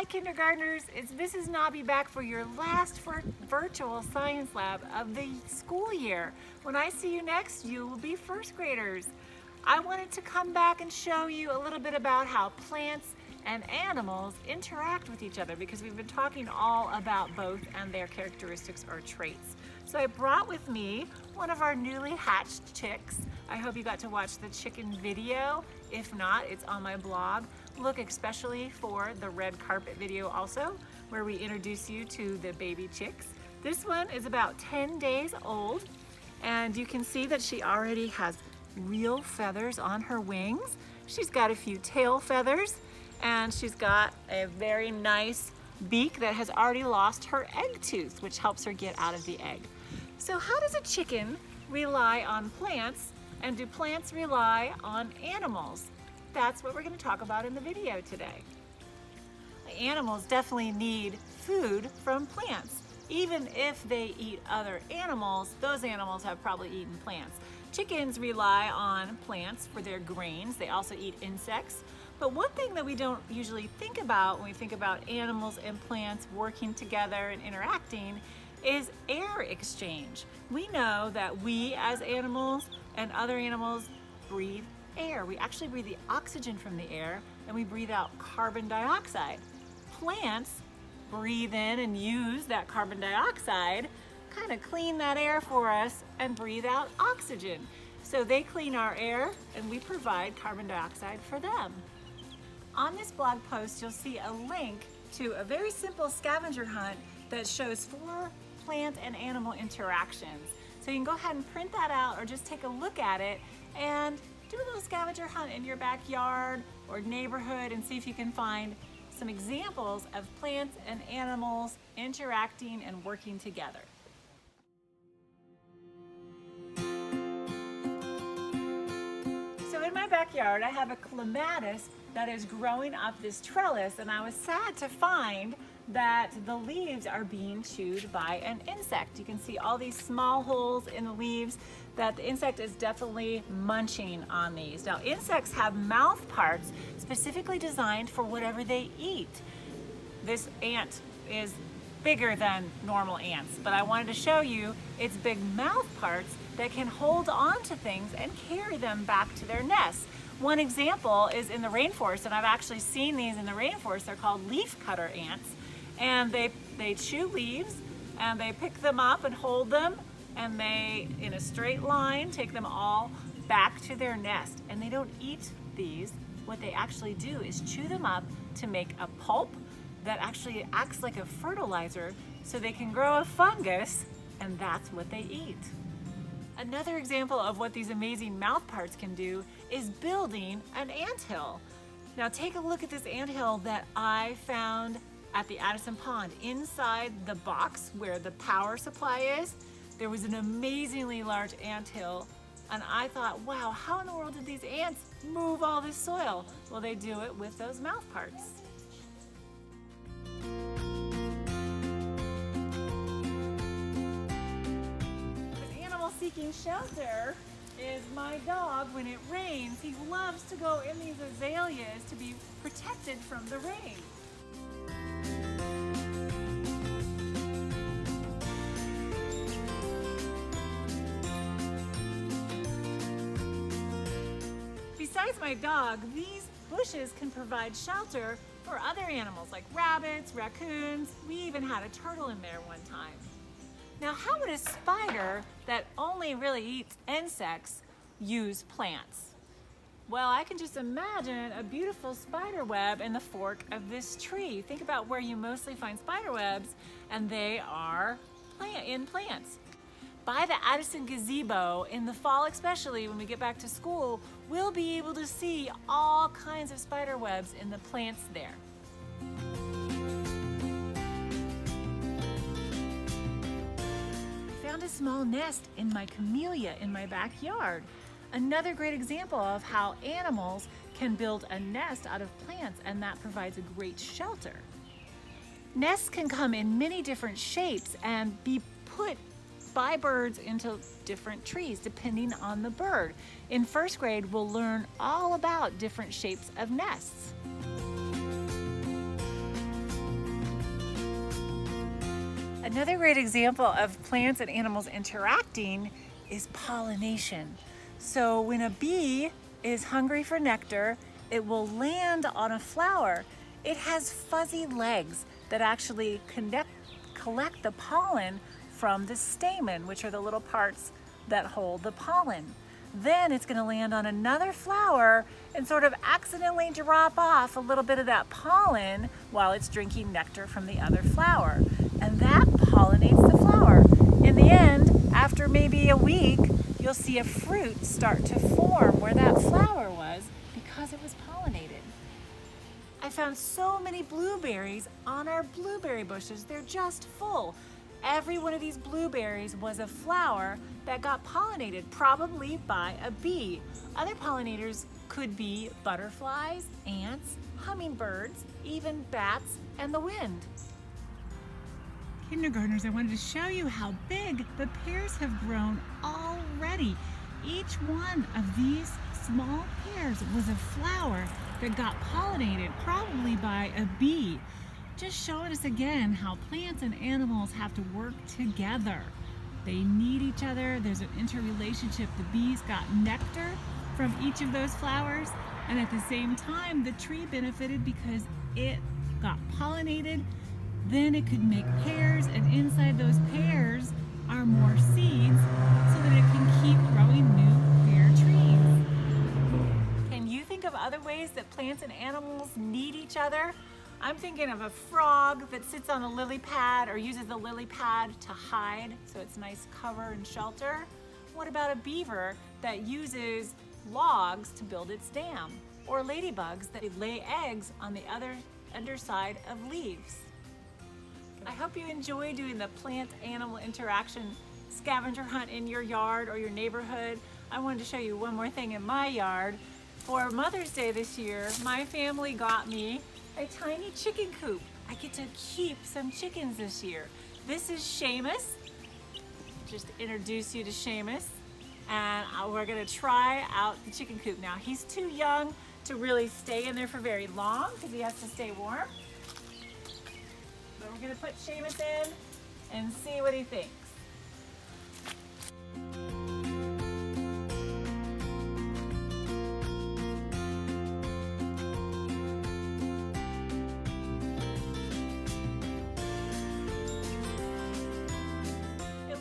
Hi kindergartners, this is Nobby back for your last virtual science lab of the school year. When I see you next, you will be first graders. I wanted to come back and show you a little bit about how plants and animals interact with each other because we've been talking all about both and their characteristics or traits. So I brought with me one of our newly hatched chicks. I hope you got to watch the chicken video. If not, it's on my blog. Look especially for the red carpet video also, where we introduce you to the baby chicks. This one is about 10 days old, and you can see that she already has real feathers on her wings. She's got a few tail feathers, and she's got a very nice beak that has already lost her egg tooth, which helps her get out of the egg. So how does a chicken rely on plants, and do plants rely on animals? That's what we're going to talk about in the video today. Animals definitely need food from plants. Even if they eat other animals, those animals have probably eaten plants. Chickens rely on plants for their grains. They also eat insects. But one thing that we don't usually think about when we think about animals and plants working together and interacting is air exchange. We know that we as animals and other animals breathe air. We actually breathe the oxygen from the air and we breathe out carbon dioxide. Plants breathe in and use that carbon dioxide, kind of clean that air for us and breathe out oxygen. So they clean our air and we provide carbon dioxide for them. On this blog post, you'll see a link to a very simple scavenger hunt that shows 4 plant and animal interactions. So you can go ahead and print that out or just take a look at it and do a little scavenger hunt in your backyard or neighborhood and see if you can find some examples of plants and animals interacting and working together. So in my backyard, I have a clematis that is growing up this trellis, and I was sad to find that the leaves are being chewed by an insect. You can see all these small holes in the leaves that the insect is definitely munching on these. Now, insects have mouth parts specifically designed for whatever they eat. This ant is bigger than normal ants, but I wanted to show you its big mouth parts that can hold on to things and carry them back to their nests. One example is in the rainforest, and I've actually seen these in the rainforest. They're called leaf cutter ants, and they chew leaves and they pick them up and hold them, and they, in a straight line, take them all back to their nest. And they don't eat these. What they actually do is chew them up to make a pulp that actually acts like a fertilizer so they can grow a fungus, and that's what they eat. Another example of what these amazing mouth parts can do is building an anthill. Now take a look at this anthill that I found at the Addison Pond. Inside the box where the power supply is, there was an amazingly large anthill, and I thought, wow, how in the world did these ants move all this soil? Well, they do it with those mouth parts. Seeking shelter is my dog. When it rains, he loves to go in these azaleas to be protected from the rain. Besides my dog, these bushes can provide shelter for other animals like rabbits, raccoons. We even had a turtle in there one time. Now, how would a spider that only really eats insects use plants? Well, I can just imagine a beautiful spider web in the fork of this tree. Think about where you mostly find spider webs, and they are in plants. By the Addison gazebo, in the fall especially, when we get back to school, we'll be able to see all kinds of spider webs in the plants there. A small nest in my camellia in my backyard. Another great example of how animals can build a nest out of plants, and that provides a great shelter. Nests can come in many different shapes and be put by birds into different trees depending on the bird. In first grade, we'll learn all about different shapes of nests. Another great example of plants and animals interacting is pollination. So when a bee is hungry for nectar, it will land on a flower. It has fuzzy legs that actually collect the pollen from the stamen, which are the little parts that hold the pollen. Then it's going to land on another flower and sort of accidentally drop off a little bit of that pollen while it's drinking nectar from the other flower. And that pollinates the flower. In the end, after maybe a week, you'll see a fruit start to form where that flower was because it was pollinated. I found so many blueberries on our blueberry bushes. They're just full. Every one of these blueberries was a flower that got pollinated, probably by a bee. Other pollinators could be butterflies, ants, hummingbirds, even bats, and the wind. Kindergartners, I wanted to show you how big the pears have grown already. Each one of these small pears was a flower that got pollinated, probably by a bee. Just showing us again how plants and animals have to work together. They need each other. There's an interrelationship. The bees got nectar from each of those flowers, and at the same time the tree benefited because it got pollinated. Then it could make pears, and inside those pears are more seeds so that it can keep growing new pear trees. Can you think of other ways that plants and animals need each other? I'm thinking of a frog that sits on a lily pad or uses the lily pad to hide so it's nice cover and shelter. What about a beaver that uses logs to build its dam? Or ladybugs that lay eggs on the underside of leaves? I hope you enjoy doing the plant-animal interaction scavenger hunt in your yard or your neighborhood. I wanted to show you one more thing in my yard. For Mother's Day this year, my family got me a tiny chicken coop. I get to keep some chickens this year. This is Seamus. Just introduce you to Seamus. And we're gonna try out the chicken coop. Now, he's too young to really stay in there for very long because he has to stay warm. But we're gonna put Seamus in and see what he thinks.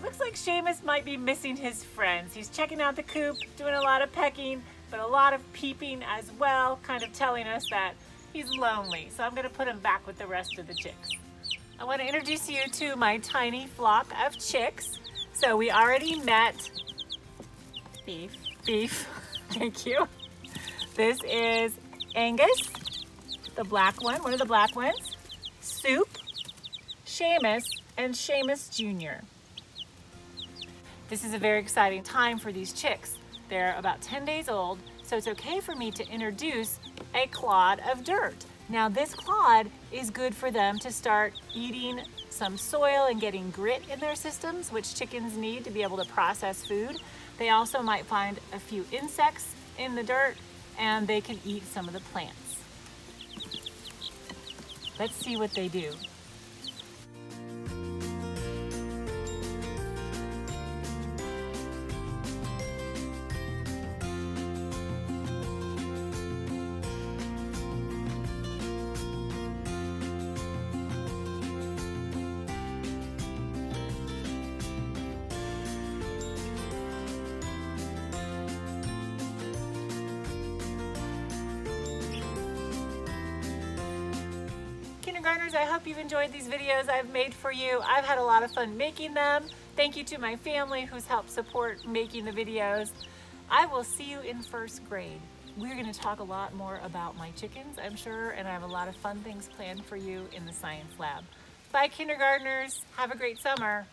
Looks like Seamus might be missing his friends. He's checking out the coop, doing a lot of pecking, but a lot of peeping as well, kind of telling us that he's lonely. So I'm gonna put him back with the rest of the chicks. I wanna introduce you to my tiny flock of chicks. So we already met Beef, thank you. This is Angus, the black one of the black ones, Soup, Seamus, and Seamus Jr. This is a very exciting time for these chicks. They're about 10 days old, so it's okay for me to introduce a clod of dirt. Now this clod is good for them to start eating some soil and getting grit in their systems, which chickens need to be able to process food. They also might find a few insects in the dirt, and they can eat some of the plants. Let's see what they do. Kindergartners, I hope you've enjoyed these videos I've made for you. I've had a lot of fun making them. Thank you to my family who's helped support making the videos. I will see you in first grade. We're going to talk a lot more about my chickens, I'm sure, and I have a lot of fun things planned for you in the science lab. Bye, kindergartners. Have a great summer.